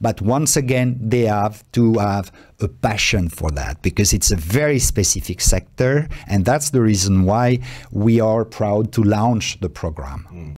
But once again, they have to have a passion for that because it's a very specific sector. And that's the reason why we are proud to launch the program.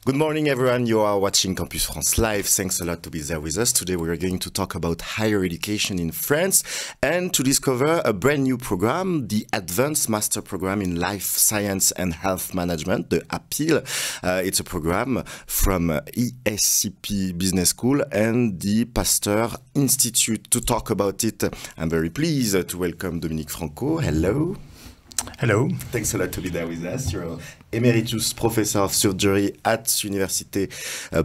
Good morning, everyone. You are watching Campus France Live. Thanks a lot to be there with us. Today, we are going to talk about higher education in France and to discover a brand new program, the Advanced Master Program in Life Science and Health Management, the APiL. It's a program from ESCP Business School and the Pasteur Institut. To talk about it, I'm very pleased to welcome Dominique Franco. Hello. Hello. Thanks a lot to be there with us. You're Emeritus Professor of Surgery at Université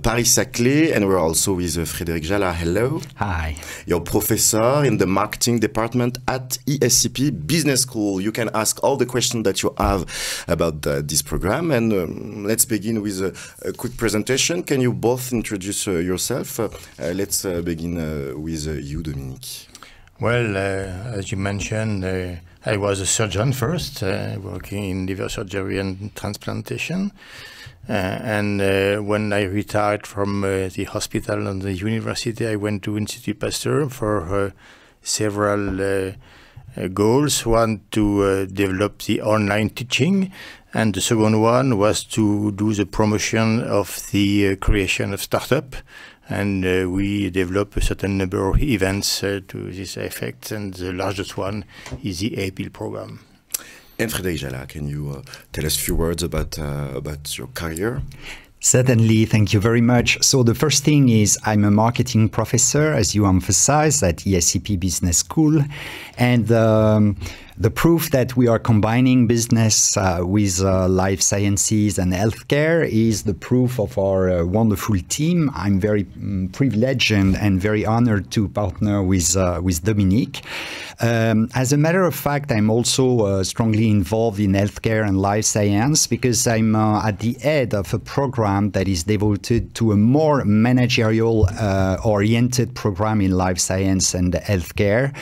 Paris-Saclay, and we're also with Frédéric Jallat. Hello. Hi. You're Professor in the Marketing Department at ESCP Business School. You can ask all the questions that you have about this program, and let's begin with a quick presentation. Can you both introduce yourself? Let's begin with you, Dominique. Well, as you mentioned, I was a surgeon first, working in liver surgery and transplantation. And when I retired from the hospital and the university, I went to Institut Pasteur for several goals. One, to develop the online teaching, and the second one was to do the promotion of the creation of startup. And we develop a certain number of events to this effect, and the largest one is the APiL program. And Frédéric Jallat, can you tell us a few words about your career? Certainly, thank you very much. So the first thing is I'm a marketing professor, as you emphasized, at ESCP Business School. And the proof that we are combining business with life sciences and healthcare is the proof of our wonderful team. I'm very privileged and very honored to partner with Dominique. As a matter of fact, I'm also strongly involved in healthcare and life science because I'm at the head of a program that is devoted to a more managerial oriented program in life science and healthcare.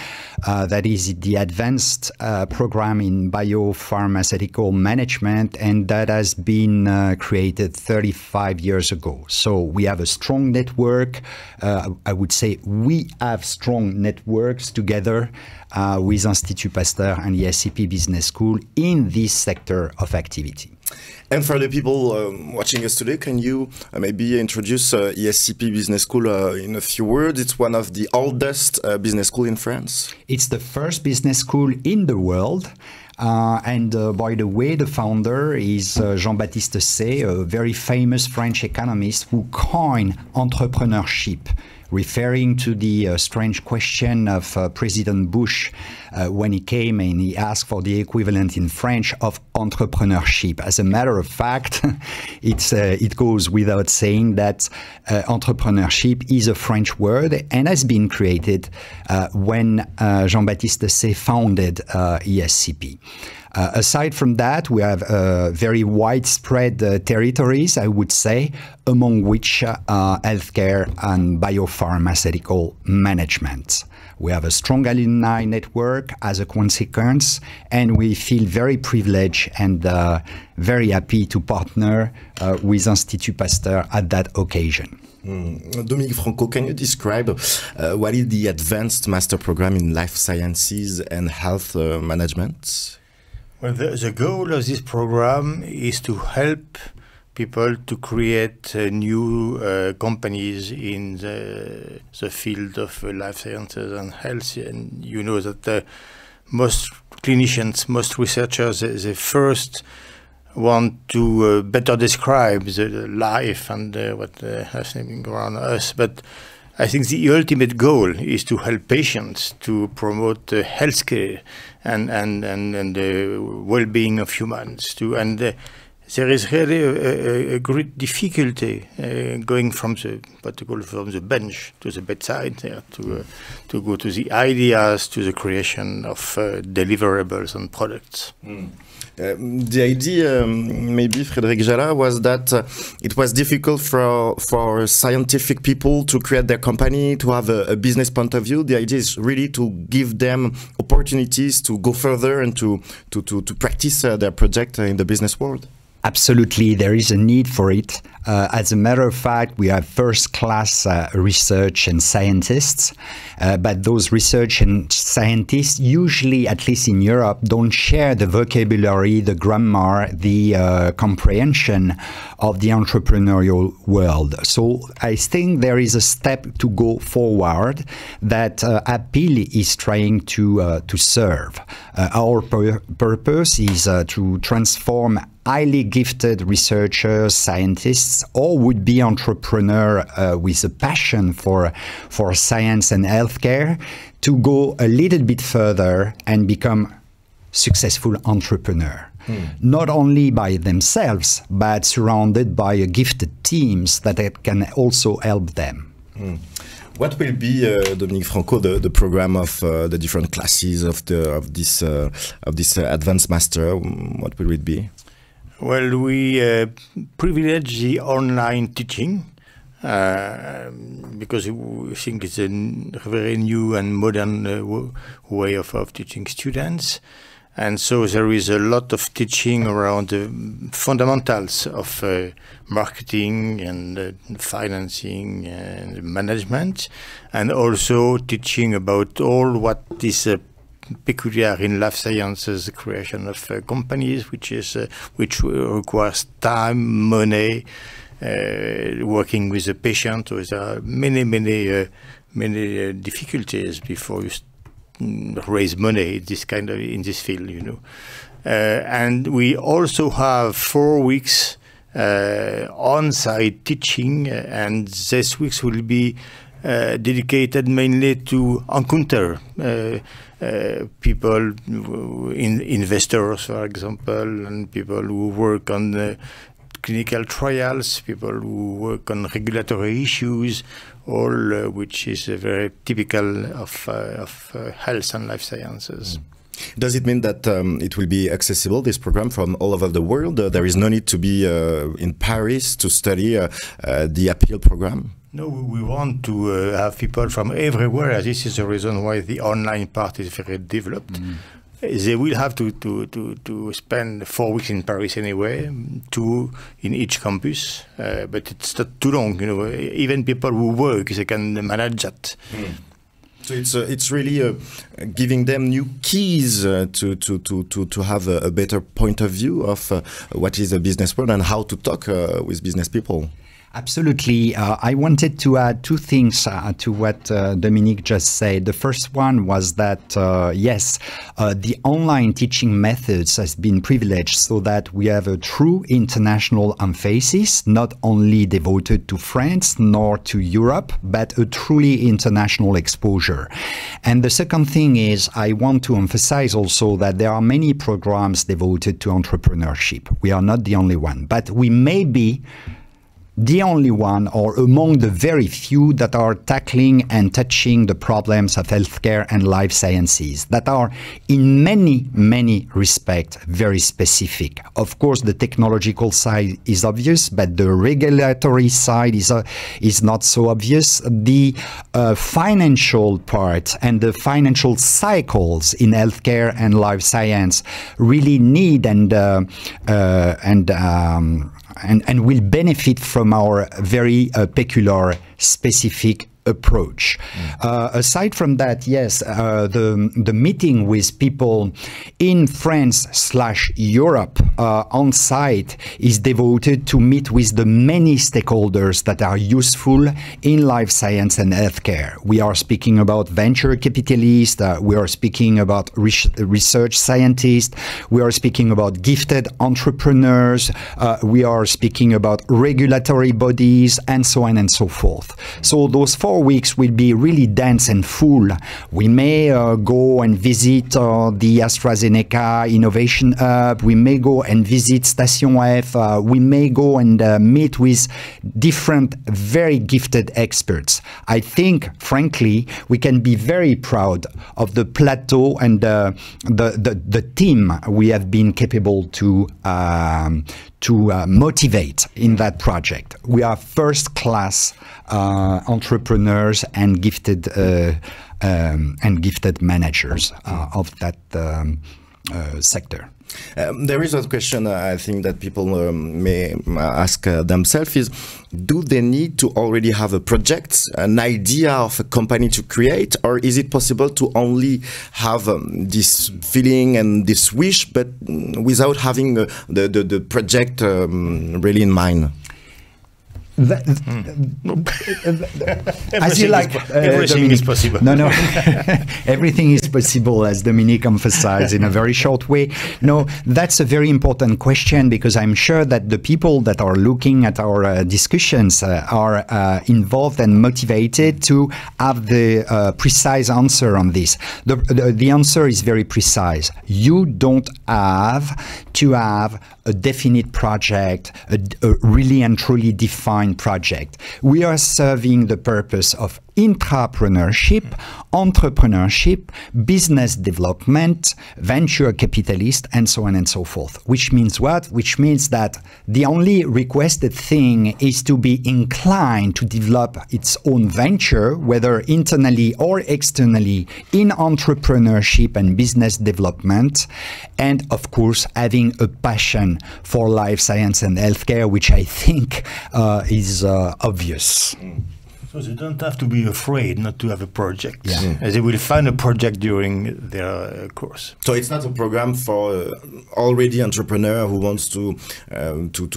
That is the advanced program in biopharmaceutical management, and that has been created 35 years ago. So we have a strong network. I would say we have strong networks together with Institut Pasteur and ESCP Business School in this sector of activity. And for the people watching us today, can you maybe introduce ESCP Business School in a few words? It's one of the oldest business schools in France. It's the first business school in the world. And by the way, the founder is Jean-Baptiste Say, a very famous French economist who coined entrepreneurship, referring to the strange question of President Bush when he came and he asked for the equivalent in French of entrepreneurship. As a matter of fact, it goes without saying that entrepreneurship is a French word and has been created when Jean-Baptiste Say founded ESCP. Aside from that, we have very widespread territories, I would say, among which healthcare and biopharmaceutical management. We have a strong alumni network as a consequence, and we feel very privileged and very happy to partner with Institut Pasteur at that occasion. Dominique Franco, can you describe what is the Advanced Master Program in Life Sciences and Health Management? Well, the goal of this program is to help people to create new companies in the field of life sciences and health. And you know that most clinicians, most researchers, they first want to better describe the life and what is happening around us. But I think the ultimate goal is to help patients to promote healthcare and the well-being of humans. there is really a great difficulty going from the from the bench to the bedside, to go to the ideas, to the creation of deliverables and products. The idea, maybe Frédéric Jallat, was that it was difficult for scientific people to create their company, to have a business point of view. The idea is really to give them opportunities to go further and to practice their project in the business world. Absolutely, there is a need for it. As a matter of fact, we have first-class research and scientists, but those research and scientists usually, at least in Europe, don't share the vocabulary, the grammar, the comprehension of the entrepreneurial world. So I think there is a step to go forward that APiL is trying to serve. Our purpose is to transform highly gifted researchers, scientists, or would-be entrepreneur with a passion for science and healthcare to go a little bit further and become successful entrepreneur. Not only by themselves, but surrounded by gifted teams that can also help them. What will be, Dominique, Franco, the program of the different classes of this advanced master? What will it be? Well, we privilege the online teaching because we think it's a very new and modern way of teaching students. And so there is a lot of teaching around the fundamentals of marketing and financing and management, and also teaching about all what is peculiar in life sciences, the creation of companies, which requires time, money, working with the patient. So there are many difficulties before you raise money in this field, you know. And we also have 4 weeks on-site teaching, and these weeks will be dedicated mainly to encounter people, investors, for example, and people who work on clinical trials, people who work on regulatory issues, all which is very typical of health and life sciences. Does it mean that it will be accessible, this program, from all over the world? There is no need to be in Paris to study the APiL program? No, we want to have people from everywhere. This is the reason why the online part is very developed. They will have to spend 4 weeks in Paris anyway, 2 in each campus, but it's not too long. You know, even people who work, they can manage that. So it's really giving them new keys to have a better point of view of what is the business world and how to talk with business people. Absolutely. I wanted to add 2 things to what Dominique just said. The first one was that, yes, the online teaching methods has been privileged so that we have a true international emphasis, not only devoted to France nor to Europe, but a truly international exposure. And the second thing is I want to emphasize also that there are many programs devoted to entrepreneurship. We are not the only one, but we may be the only one or among the very few that are tackling and touching the problems of healthcare and life sciences that are in many respects very specific. Of course, the technological side is obvious, but the regulatory side is not so obvious. The financial part and the financial cycles in healthcare and life science really need and will benefit from our very peculiar, specific approach. Aside from that, yes, the meeting with people in France/Europe on site is devoted to meet with the many stakeholders that are useful in life science and healthcare. We are speaking about venture capitalists, we are speaking about research scientists, we are speaking about gifted entrepreneurs, we are speaking about regulatory bodies, and so on and so forth. So those 4 4 weeks will be really dense and full. We may go and visit the AstraZeneca Innovation Hub. We may go and visit Station F. We may go and meet with different, very gifted experts. I think, frankly, we can be very proud of the plateau and the team we have been capable to motivate in that project. We are first-class entrepreneurs and gifted managers of that sector. There is a question I think that people may ask themselves is, do they need to already have a project, an idea of a company to create, or is it possible to only have this feeling and this wish, but without having the project really in mind? As you like, everything is possible. No, everything is possible, as Dominique emphasized in a very short way. No, that's a very important question, because I'm sure that the people that are looking at our discussions are involved and motivated to have the precise answer on this. The answer is very precise. You don't have to have a definite project, a really and truly defined project. We are serving the purpose of intrapreneurship, entrepreneurship, business development, venture capitalist, and so on and so forth. Which means what? Which means that the only requested thing is to be inclined to develop its own venture, whether internally or externally, in entrepreneurship and business development, and of course having a passion for life science and healthcare, which I think is obvious. So they don't have to be afraid not to have a project. Yeah. As they will find a project during their course. So it's not a program for already entrepreneur who wants to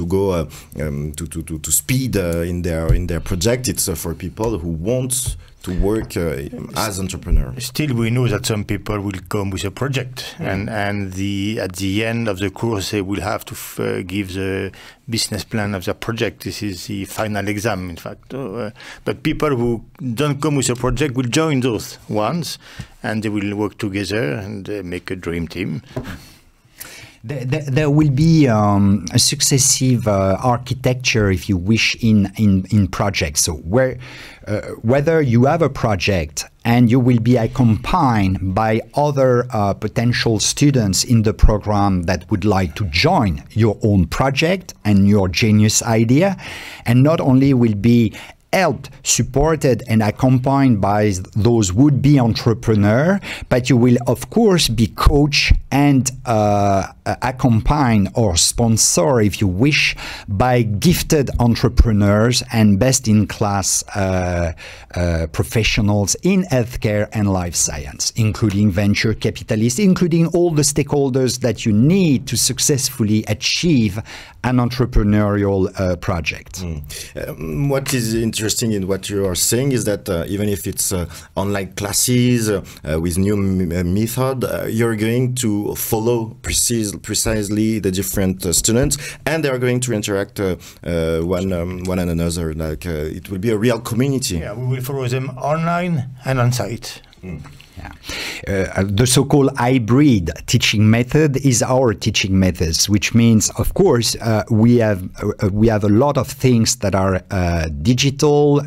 go to speed in their project. It's for people who want to work as entrepreneur. Still, we know that some people will come with a project, and at the end of the course, they will have to give the business plan of the project. This is the final exam, in fact. But people who don't come with a project will join those ones, and they will work together and make a dream team. There will be a successive architecture, if you wish, in projects. So whether you have a project and you will be accompanied by other potential students in the program that would like to join your own project and your genius idea, and not only will be helped, supported, and accompanied by those would-be entrepreneurs, but you will, of course, be coached and accompanied or sponsored, if you wish, by gifted entrepreneurs and best-in-class professionals in healthcare and life science, including venture capitalists, including all the stakeholders that you need to successfully achieve an entrepreneurial project. What is interesting in what you are saying is that even if it's online classes with new method, you're going to follow precisely the different students, and they are going to interact one another. Like it will be a real community. Yeah, we will follow them online and on site. Yeah. The so-called hybrid teaching method is our teaching methods, which means, of course, we have a lot of things that are digital,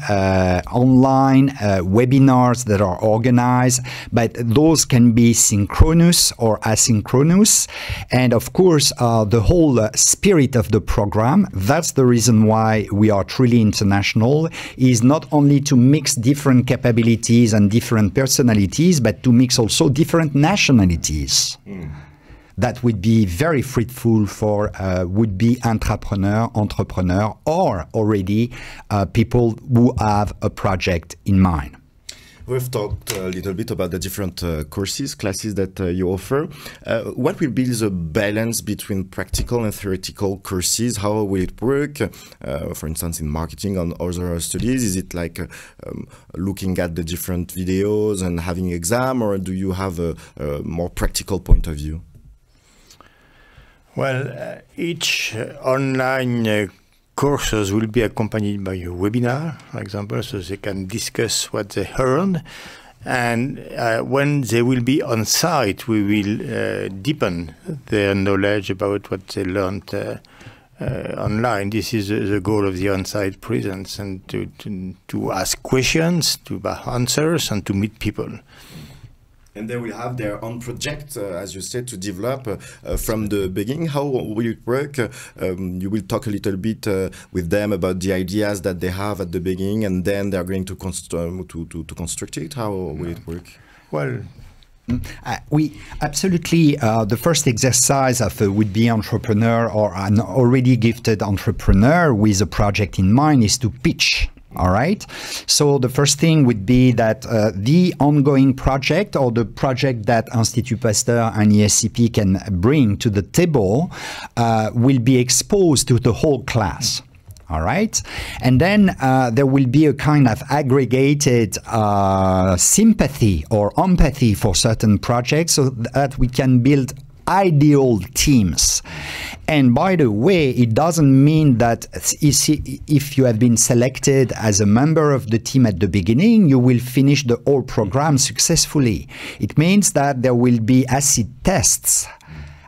online, webinars that are organized, but those can be synchronous or asynchronous. And of course, the whole spirit of the program, that's the reason why we are truly international, is not only to mix different capabilities and different personalities, but to mix also different nationalities. That would be very fruitful for would-be entrepreneur, or already people who have a project in mind. We've talked a little bit about the different classes that you offer. What will be the balance between practical and theoretical courses? How will it work? For instance, in marketing and other studies, is it like looking at the different videos and having exam, or do you have a more practical point of view? Well, each online courses will be accompanied by a webinar, for example, so they can discuss what they heard. And when they will be on site, we will deepen their knowledge about what they learned online. This is the goal of the on-site presence, and to ask questions, to have answers, and to meet people. And they will have their own project, as you said, to develop from the beginning. How will it work? You will talk a little bit with them about the ideas that they have at the beginning, and then they are going to construct it. How will it work? Well, we absolutely, the first exercise of a would-be entrepreneur or an already gifted entrepreneur with a project in mind is to pitch. All right. So the first thing would be that the ongoing project or the project that Institut Pasteur and ESCP can bring to the table will be exposed to the whole class. All right. And then there will be a kind of aggregated sympathy or empathy for certain projects so that we can build ideal teams. And by the way, it doesn't mean that if you have been selected as a member of the team at the beginning, you will finish the whole program successfully. It means that there will be acid tests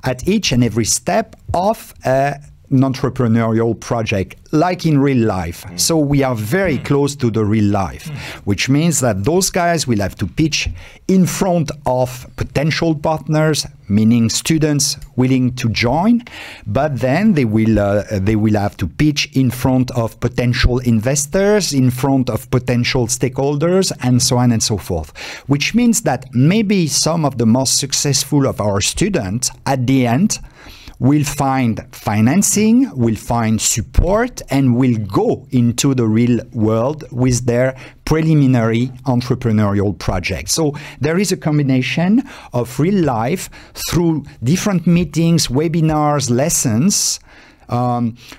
at each and every step of an entrepreneurial project, like in real life. So we are very close to the real life, which means that those guys will have to pitch in front of potential partners, meaning students willing to join, but then they will have to pitch in front of potential investors, in front of potential stakeholders, and so on and so forth. Which means that maybe some of the most successful of our students at the end will find financing, will find support, and will go into the real world with their preliminary entrepreneurial project. So there is a combination of real life through different meetings, webinars, lessons.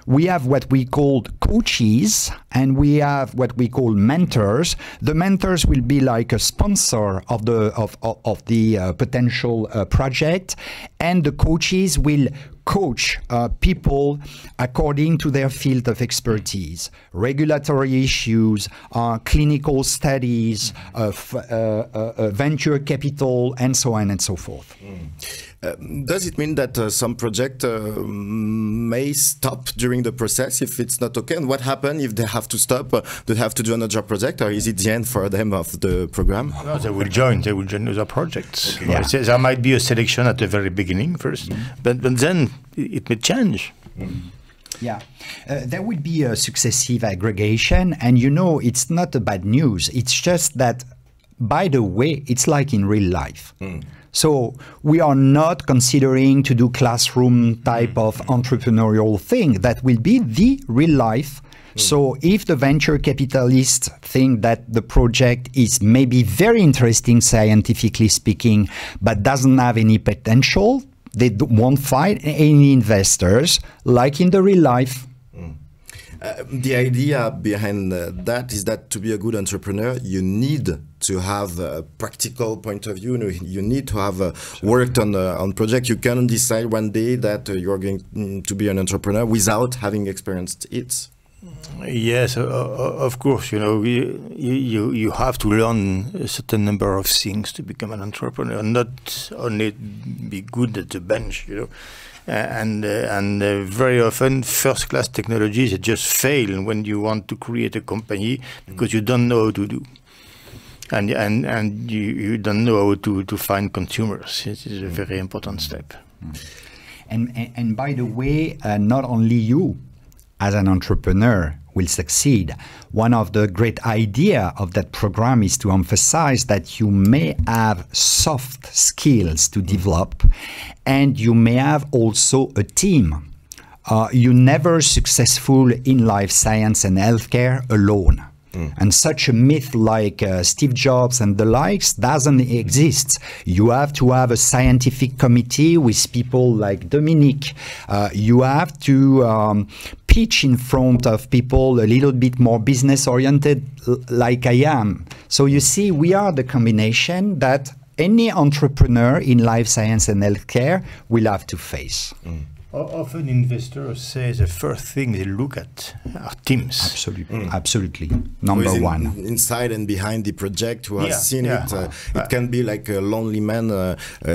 We have what we call coaches, and we have what we call mentors. The mentors will be like a sponsor of the potential project, and the coaches will coach people according to their field of expertise, regulatory issues, clinical studies, venture capital, and so on and so forth. Does it mean that some project may stop during the process if it's not okay? And what happens if they have to stop? Do they have to do another project, or is it the end for them of the program? No, they will join. They will join other projects. Okay. Yeah. There might be a selection at the very beginning first, but then it may change. Yeah, there will be a successive aggregation, and you know, it's not a bad news. It's just that, by the way, it's like in real life. So we are not considering to do classroom type of entrepreneurial thing. That will be the real life. So if the venture capitalists think that the project is maybe very interesting scientifically speaking, but doesn't have any potential, they won't find any investors like in the real life. The idea behind that is that to be a good entrepreneur, you need to have a practical point of view. You need to have worked on project. You cannot decide one day that you're going to be an entrepreneur without having experienced it. Yes, of course. You know, you have to learn a certain number of things to become an entrepreneur. Not only be good at the bench, you know. And very often first-class technologies just fail when you want to create a company because you don't know how to do, and you don't know how to find consumers. It is a very important step. And by the way, not only you as an entrepreneur will succeed. One of the great idea of that program is to emphasize that you may have soft skills to develop, and you may have also a team. You're never successful in life science and healthcare alone. And such a myth like Steve Jobs and the likes doesn't exist. You have to have a scientific committee with people like Dominique. You have to pitch in front of people a little bit more business-oriented like I am. So you see, we are the combination that any entrepreneur in life science and healthcare will have to face. Often investors say the first thing they look at are teams. Absolutely, absolutely. Number one. Inside and behind the project, who has seen it. It can be like a lonely man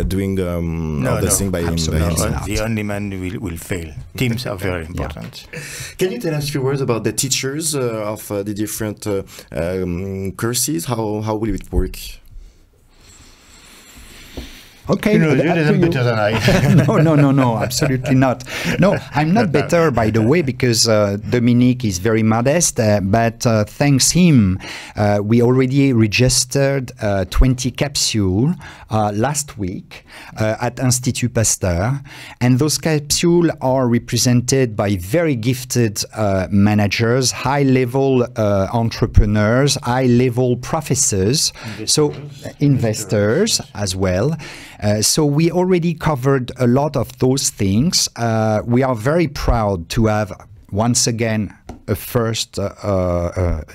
doing all the thing by himself. The only man will fail. Teams are very important. Can you tell us a few words about the teachers of the different courses? How will it work? Okay, you're better than I. No, absolutely not. No, I'm not better, by the way, because Dominique is very modest, but thanks him, we already registered 20 capsules last week at Institut Pasteur, and those capsules are represented by very gifted managers, high-level entrepreneurs, high-level professors, investors as well. So we already covered a lot of those things. We are very proud to have, once again, a first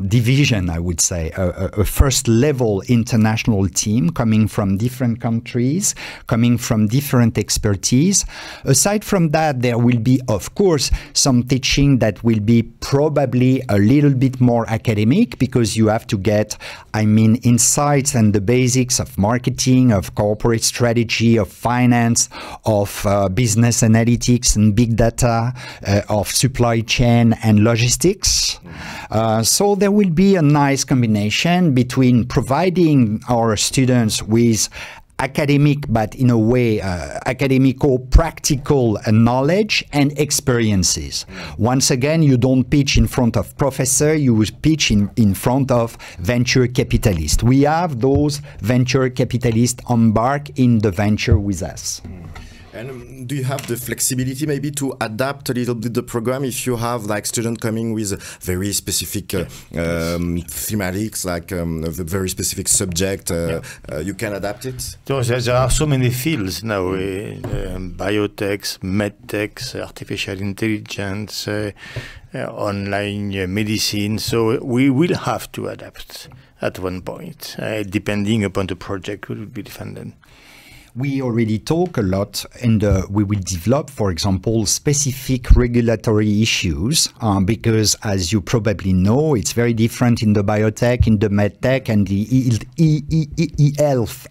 division, I would say, a first level international team coming from different countries, coming from different expertise. Aside from that, there will be, of course, some teaching that will be probably a little bit more academic, because you have to get, insights and the basics of marketing, of corporate strategy, of finance, of business analytics and big data, of supply chain and logistics. So there will be a nice combination between providing our students with academic, but in a way academico-practical knowledge and experiences. Once again, you don't pitch in front of professor, you will pitch in front of venture capitalists. We have those venture capitalists embark in the venture with us. And do you have the flexibility maybe to adapt a little bit the program if you have like students coming with very specific thematics, like a very specific subject, you can adapt it? So there are so many fields now, biotech, medtech, artificial intelligence, online medicine, so we will have to adapt at one point, depending upon the project will be defended. We already talk a lot, and we will develop, for example, specific regulatory issues, because, as you probably know, it's very different in the biotech, in the medtech, and the e-health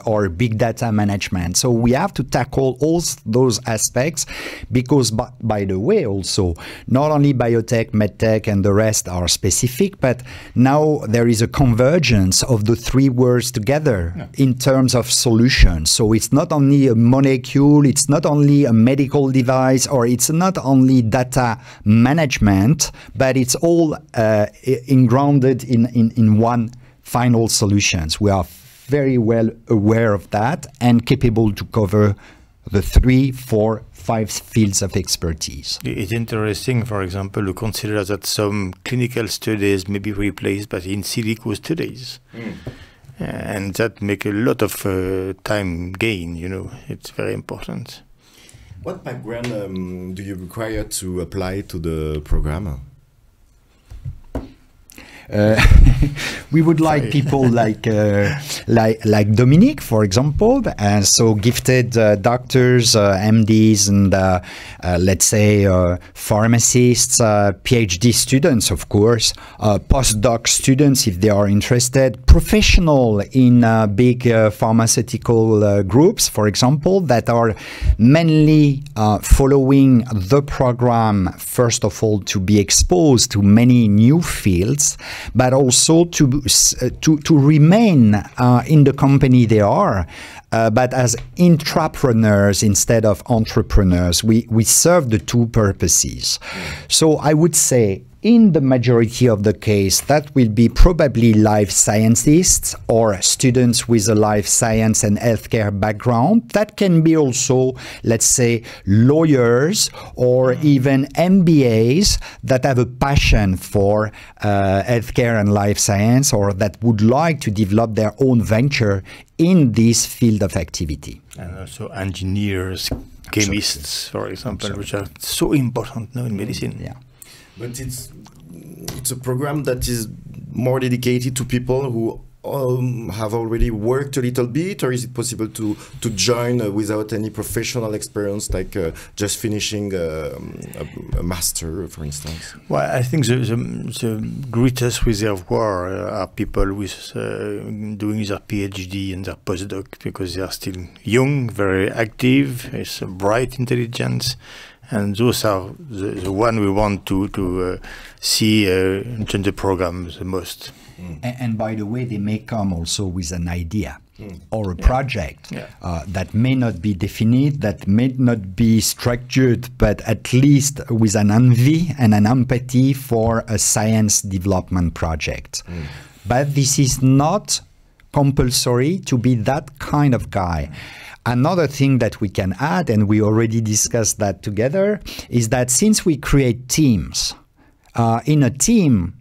or big data management. So we have to tackle all those aspects, because, by the way, also, not only biotech, medtech, and the rest are specific, but now there is a convergence of the three words together in terms of solutions. So it's not only a molecule, it's not only a medical device, or it's not only data management, but it's all grounded in one final solutions. We are very well aware of that and capable to cover the 3, 4, 5 fields of expertise. It's interesting, for example, to consider that some clinical studies may be replaced by in silico studies. And that make a lot of time gain, it's very important. What background do you require to apply to the program? We would like people like Dominique, for example, so gifted doctors, MDs, and let's say pharmacists, PhD students, of course, postdoc students if they are interested, professional in big pharmaceutical groups, for example, that are mainly following the program, first of all, to be exposed to many new fields, but also to remain in the company they are, but as intrapreneurs instead of entrepreneurs. We serve the two purposes. So I would say, in the majority of the case, that will be probably life scientists or students with a life science and healthcare background. That can be also, let's say, lawyers or even MBAs that have a passion for healthcare and life science, or that would like to develop their own venture in this field of activity. And also engineers, chemists, for example, which are so important now in medicine. Yeah. But it's a program that is more dedicated to people who have already worked a little bit, or is it possible to join without any professional experience, like just finishing a master, for instance? Well, I think the greatest reservoir are people with doing their PhD and their postdoc, because they are still young, very active, it's a bright intelligence, and those are the one we want to see in the program the most. And by the way, they may come also with an idea or a project that may not be definite, that may not be structured, but at least with an envy and an empathy for a science development project. But this is not compulsory to be that kind of guy. Another thing that we can add, and we already discussed that together, is that since we create teams, in a team,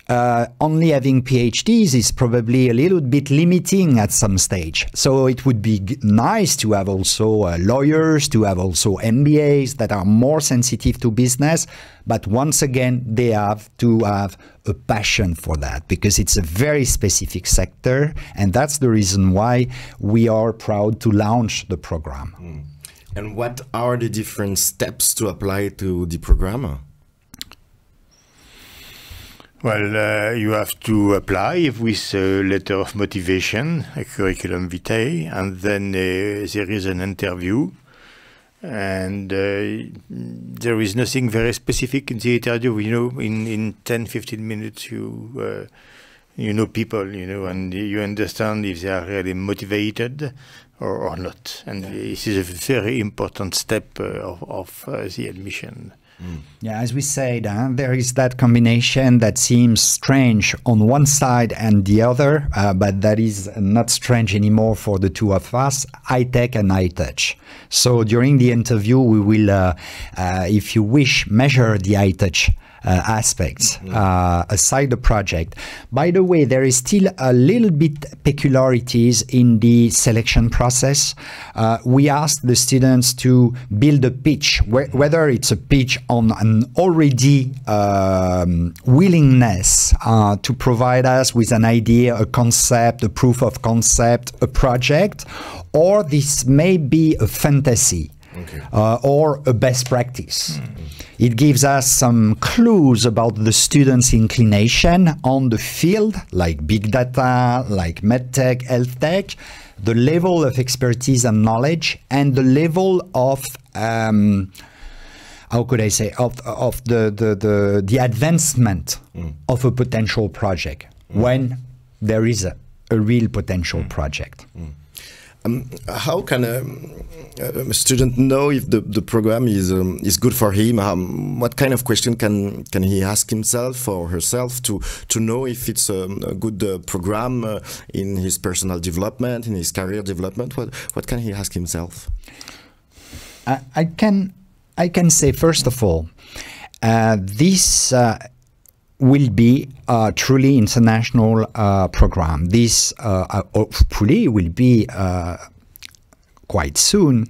only having PhDs is probably a little bit limiting at some stage. So it would be nice to have also lawyers, to have also MBAs that are more sensitive to business. But once again, they have to have a passion for that, because it's a very specific sector. And that's the reason why we are proud to launch the program. And what are the different steps to apply to the program? Well, you have to apply with a letter of motivation, a curriculum vitae, and then there is an interview. And there is nothing very specific in the interview. You know, in 10-15 minutes, you know people, and you understand if they are really motivated or not. And this is a very important step of the admission. Yeah, as we said, there is that combination that seems strange on one side and the other, but that is not strange anymore for the two of us, high tech and high touch. So during the interview, we will, if you wish, measure the high touch aspects aside the project. By the way, there is still a little bit peculiarities in the selection process. We asked the students to build a pitch, whether it's a pitch on an already willingness to provide us with an idea, a concept, a proof of concept, a project, or this may be a fantasy. Or a best practice. It gives us some clues about the students' inclination on the field, like big data, like medtech, health tech, the level of expertise and knowledge, and the level of how could I say, of the advancement of a potential project when there is a real potential project. How can a student know if the program is good for him? What kind of question can he ask himself or herself to know if it's a good program in his personal development, in his career development? What can he ask himself? I can say, first of all, this will be a truly international program. This hopefully will be quite soon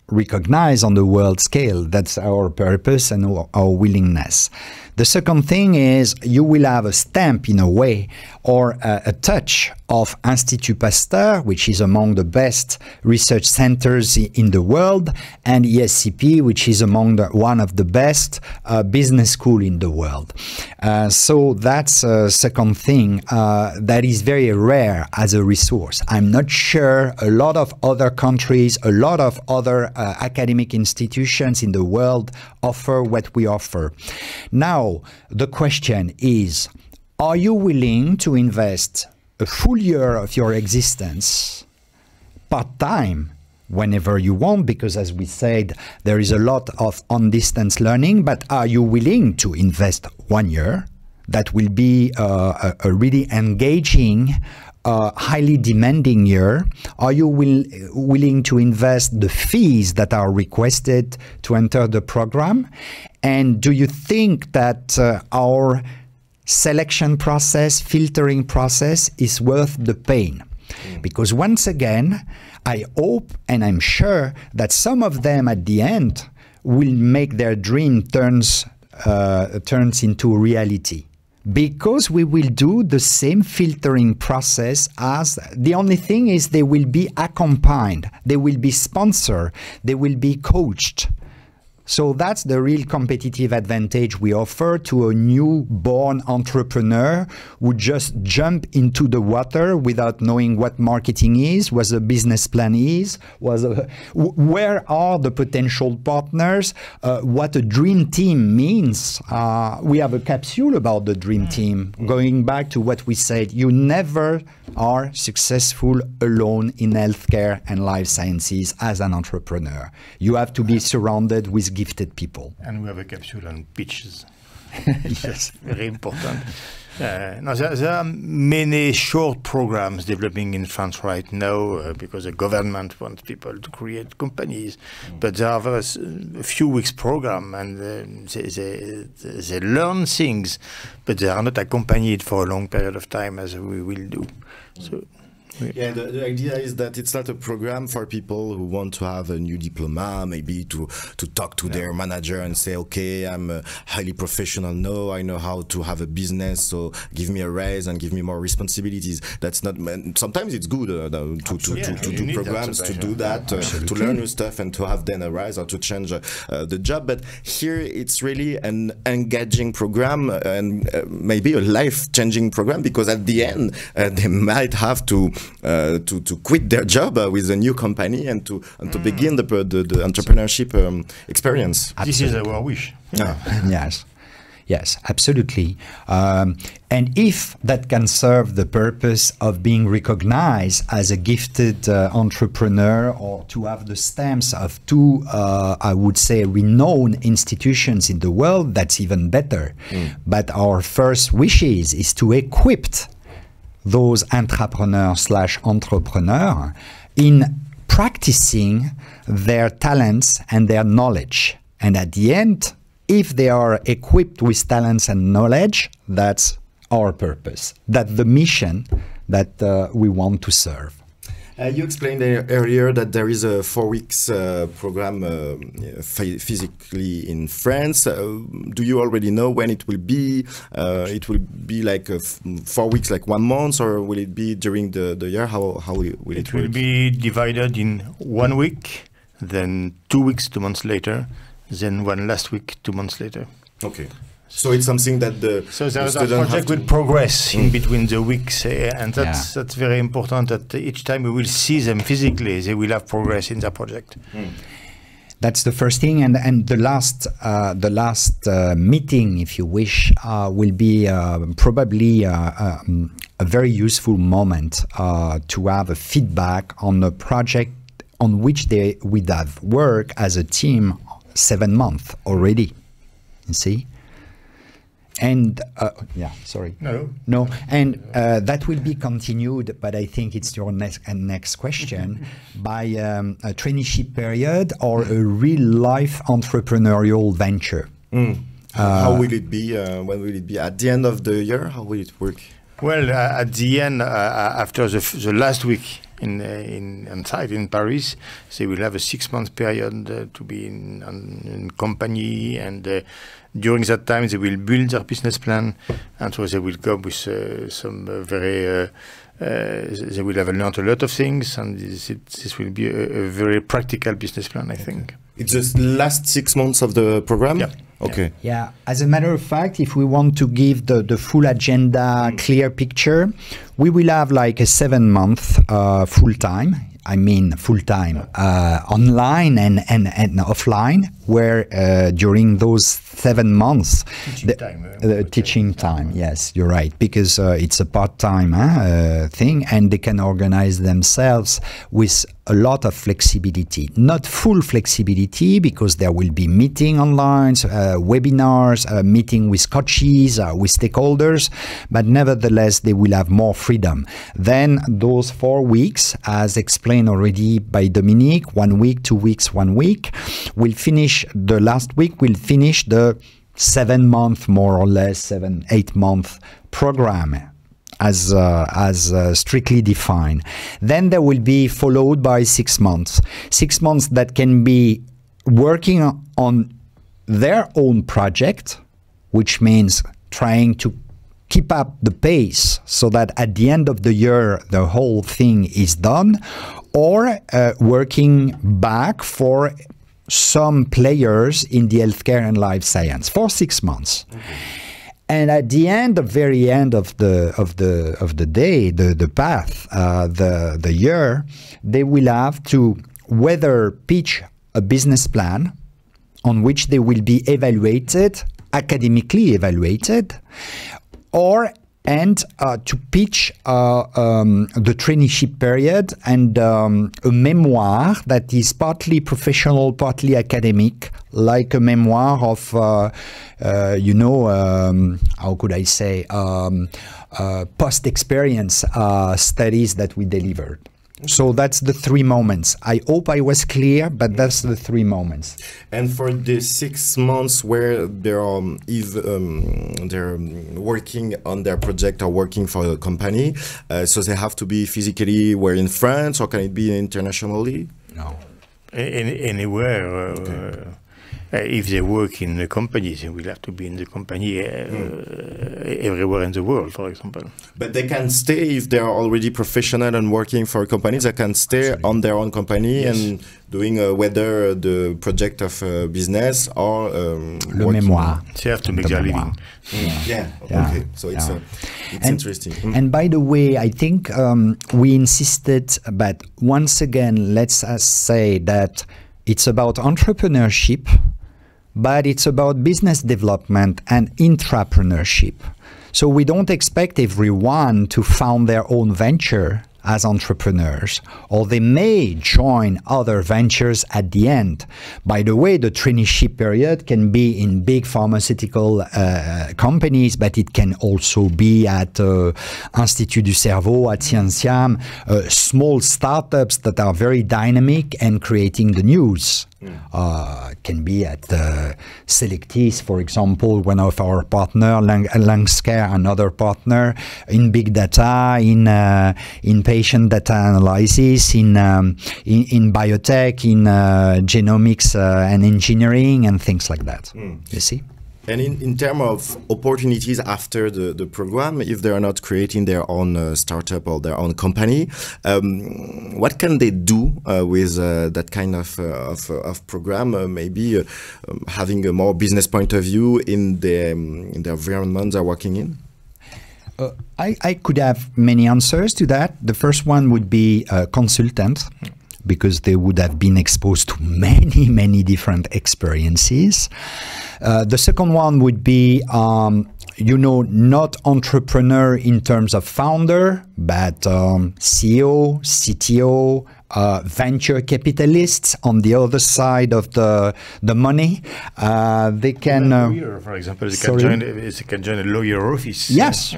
recognized on the world scale. That's our purpose and our willingness. The second thing is you will have a stamp in a way, or a touch of Institut Pasteur, which is among the best research centers in the world, and ESCP, which is among one of the best business school in the world. So that's a second thing that is very rare as a resource. I'm not sure a lot of other countries, a lot of other academic institutions in the world offer what we offer. Now, the question is, are you willing to invest a full year of your existence part-time whenever you want? Because as we said, there is a lot of on-distance learning, but are you willing to invest 1 year? That will be a really engaging, highly demanding year. Are you willing to invest the fees that are requested to enter the program? And do you think that our selection process, filtering process is worth the pain? Because once again, I hope and I'm sure that some of them at the end will make their dream turns into reality. because we will do the same filtering process as the only thing is they will be accompanied, they will be sponsored, they will be coached. So that's the real competitive advantage we offer to a newborn entrepreneur who just jump into the water without knowing what marketing is, what the business plan is, where are the potential partners, what a dream team means. We have a capsule about the dream team. Going back to what we said, you never are successful alone in healthcare and life sciences as an entrepreneur. You have to be surrounded with gifted people. And we have a capsule on pitches. Yes. Very important. Now there are many short programs developing in France right now because the government wants people to create companies. But there are a few weeks program and they learn things, but they are not accompanied for a long period of time as we will do. So. Yeah, the idea is that it's not a program for people who want to have a new diploma, maybe to talk to their manager and say, okay, I'm highly professional now, I know how to have a business, so give me a raise and give me more responsibilities. That's not, sometimes it's good to do programs, to do that, to learn new stuff and to have then a rise or to change the job. But here it's really an engaging program and maybe a life-changing program, because at the end they might have to quit their job with a new company and to begin the entrepreneurship experience. This is our wish. Yeah. Yes, absolutely. And if that can serve the purpose of being recognized as a gifted entrepreneur, or to have the stamps of two, I would say, renowned institutions in the world, that's even better. But our first wishes is to equip those entrepreneurs/entrepreneurs in practicing their talents and their knowledge. And at the end, if they are equipped with talents and knowledge, that's our purpose. That's the mission that we want to serve. You explained earlier that there is a 4 weeks program physically in France. Do you already know when it will be? It will be like 4 weeks, like 1 month, or will it be during the year? How will it work? It will be divided in 1 week, then 2 weeks, 2 months later, then one last week, 2 months later. Okay. So it's something that so there's a project will progress in between the weeks, and that's very important. That each time we will see them physically, they will have progress in their project. That's the first thing, and the last meeting, if you wish, will be probably a very useful moment to have a feedback on a project on which they would have worked as a team 7 months already. You see. And and that will be continued, but I think it's your next question, by a traineeship period or a real-life entrepreneurial venture. How will it be? When will it be? At the end of the year? How will it work? Well, at the end, after the last week on site in Paris, they will have a 6-month period to be in company, and during that time they will build their business plan, and so they will come with some very they will have learned a lot of things, and this will be a very practical business plan, I think. It's just last 6 months of the program? Yeah. Okay. Yeah. As a matter of fact, if we want to give the full agenda, clear picture, we will have like a 7-month full-time. I mean full-time online and offline, where during those 7 months teaching time, yes, you're right, because it's a part-time thing, and they can organize themselves with a lot of flexibility. Not full flexibility, because there will be meeting online, webinars, meeting with coaches, with stakeholders, but nevertheless they will have more freedom. Then those 4 weeks, as explained already by Dominique, 1 week, 2 weeks, 1 week, will finish, the last week will finish the 7-month, more or less 7-8 month program as strictly defined. Then there will be followed by 6 months. 6 months that can be working on their own project, which means trying to keep up the pace so that at the end of the year the whole thing is done, or working back for some players in the healthcare and life science for 6 months. And at the end, the very end of the day, the path, the year, they will have to whether pitch a business plan on which they will be evaluated, academically evaluated, or to pitch the traineeship period and a memoir that is partly professional, partly academic, like a memoir of, how could I say, post-experience studies that we delivered. So that's the 3 moments. I hope I was clear, but that's the 3 moments. And for the 6 months where they're working on their project or working for a company, so they have to be physically where in France, or can it be internationally? No. Anywhere. If they work in the company, they will have to be in the company everywhere in the world, for example. But they can stay if they are already professional and working for companies. They can stay Absolutely. On their own company and doing whether the project of business or le mémoire. They have to make their living. Okay. So it's interesting. And by the way, I think we insisted, but once again, let's say that it's about entrepreneurship, but it's about business development and intrapreneurship. So we don't expect everyone to found their own venture as entrepreneurs, or they may join other ventures at the end. By the way, the traineeship period can be in big pharmaceutical companies, but it can also be at Institut du Cerveau, at Scientiam, small startups that are very dynamic and creating the news. Can be at Selectis, for example, one of our partner, Langscare, another partner in big data, in patient data analysis, in biotech, in genomics and engineering and things like that. You see? And in terms of opportunities after the program, if they are not creating their own startup or their own company, what can they do with that kind of program? Maybe having a more business point of view in the environment they're working in? I could have many answers to that. The first one would be consultant, because they would have been exposed to many, many different experiences. The second one would be, not entrepreneur in terms of founder, but CEO, CTO, venture capitalists on the other side of the money. They can, a lawyer, for example, they can join a lawyer office. Yes,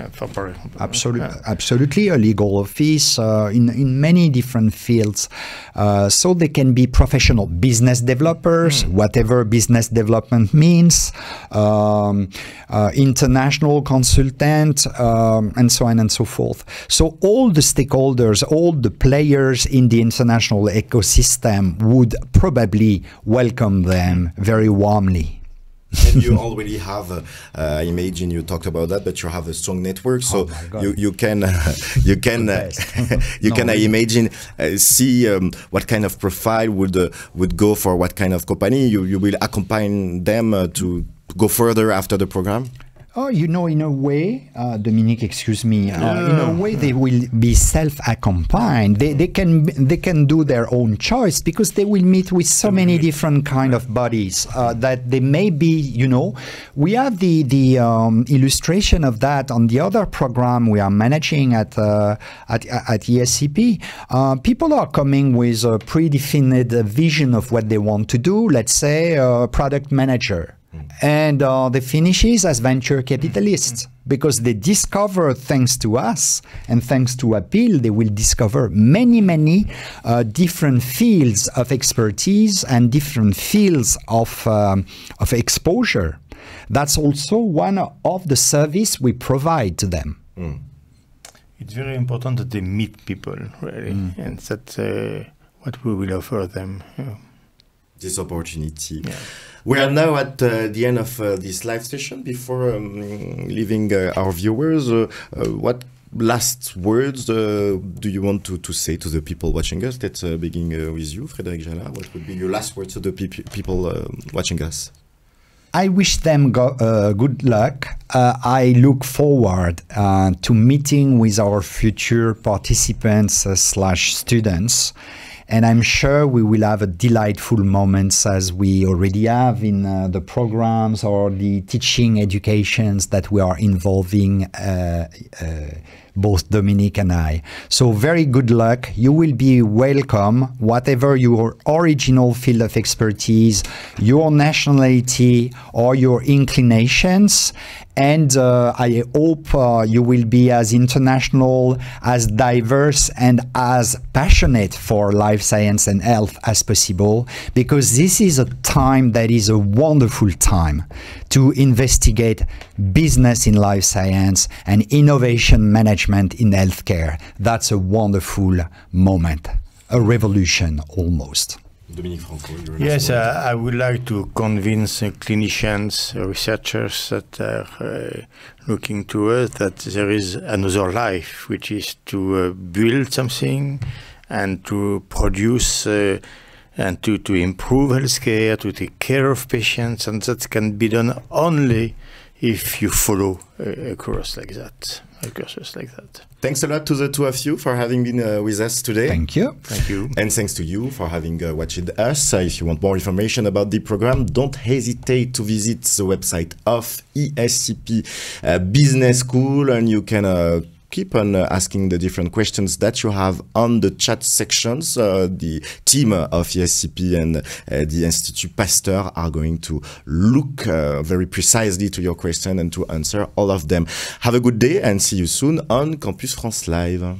absolutely, a legal office in many different fields. So they can be professional business developers, whatever business development means, international consultant, and so on and so forth. So all the stakeholders, all the players in the international ecosystem would probably welcome them very warmly. And you already have, I imagine you talked about that, but you have a strong network, so you can, I imagine, see what kind of profile would go for what kind of company. You will accompany them to go further after the program? Oh, in a way, Dominique, excuse me, in a way they will be self-accompanied. They can do their own choice, because they will meet with so many different kind of bodies that they may be, we have the illustration of that on the other program we are managing at ESCP. People are coming with a predefined vision of what they want to do, let's say a product manager. And they finishes as venture capitalists, because they discover, thanks to us and thanks to APiL, they will discover many different fields of expertise and different fields of exposure. That's also one of the service we provide to them. It's very important that they meet people, really, and that's what we will offer them. This opportunity. We are now at the end of this live session. Before leaving our viewers, what last words do you want to say to the people watching us? Let's begin with you, Frédéric Jallat. What would be your last words to the people watching us? I wish them good luck. I look forward to meeting with our future participants / students. And I'm sure we will have a delightful moments as we already have in the programs or the teaching educations that we are involving, both Dominique and I. So very good luck. You will be welcome, whatever your original field of expertise, your nationality, or your inclinations. And I hope you will be as international, as diverse, and as passionate for life science and health as possible, because this is a time that is a wonderful time to investigate business in life science and innovation management in healthcare. That's a wonderful moment, a revolution almost. Dominique, Franco, yes, I would like to convince clinicians, researchers that are looking to us that there is another life, which is to build something and to produce and to improve healthcare, to take care of patients, and that can be done only if you follow a course like that, a course like that. Thanks a lot to the two of you for having been with us today. Thank you. Thank you. And thanks to you for having watched us. If you want more information about the program, don't hesitate to visit the website of ESCP Business School, and you can keep on asking the different questions that you have on the chat sections. The team of ESCP and the Institut Pasteur are going to look very precisely to your question and to answer all of them. Have a good day and see you soon on Campus France Live.